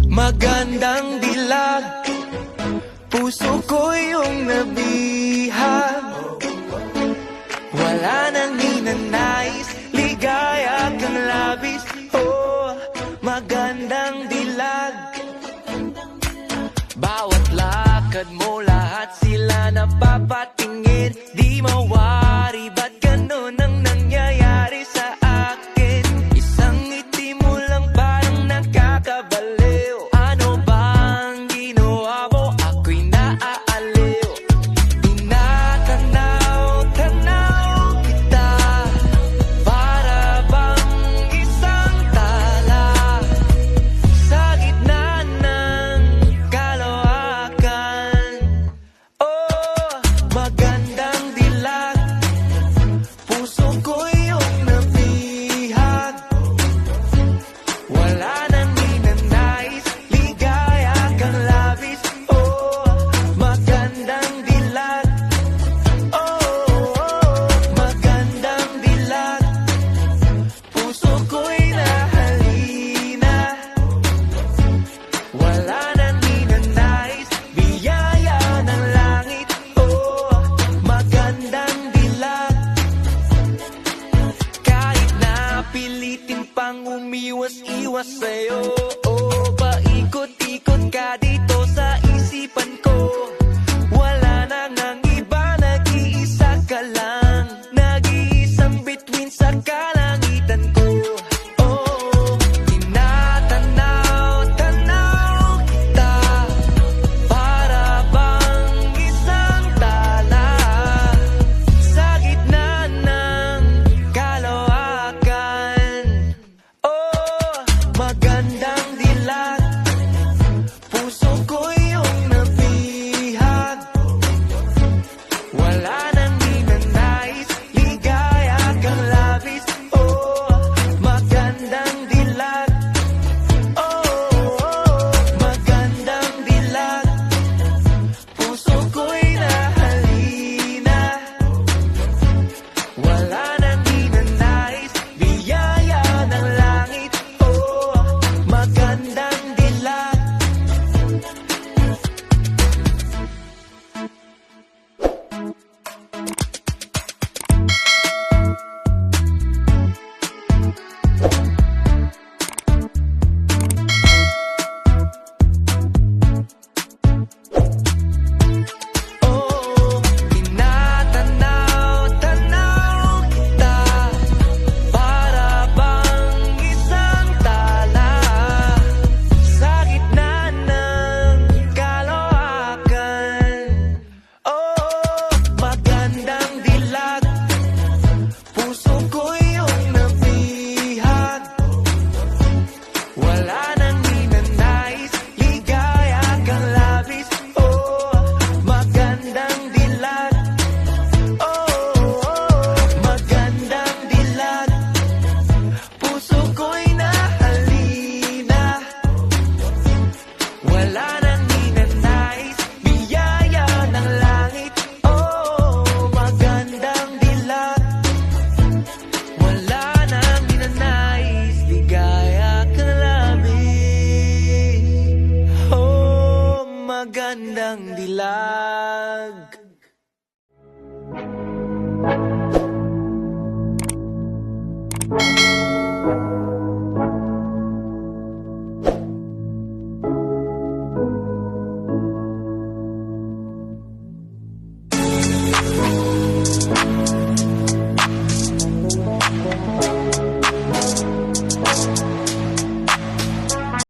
Magandang dilag, puso ko yung nabihag. Wala nang ninanais, ligaya kang labis. Oh, magandang dilag. Bawat lakad mo, lahat sila napapatingin. Di mawari, ba't ganun ang nangyayari sa akin? Isang ngiti mo lang parang nakakabaliw. Ano bang ginawa mo? Ako'y naaaliw. Tinatanaw-tanaw kita, para bang isang tala sa gitna ng kalawakan. Oh, magandang dilag, puso ko yung nabihag. Wala nang ninanais, ligaya kang labis. Oh, magandang dilag. Oh, magandang dilag, puso ko'y nahalina. Wala nang ninanais, biyaya ng langit. Oh, magandang dilag. Kahit na pilitin pang umiwas-iwas sa'yo, oh, paikot-ikot ka dito sa isipan ko. Wala nang ang iba, nag-iisa ka lang. Nag-iisang bituin sa kala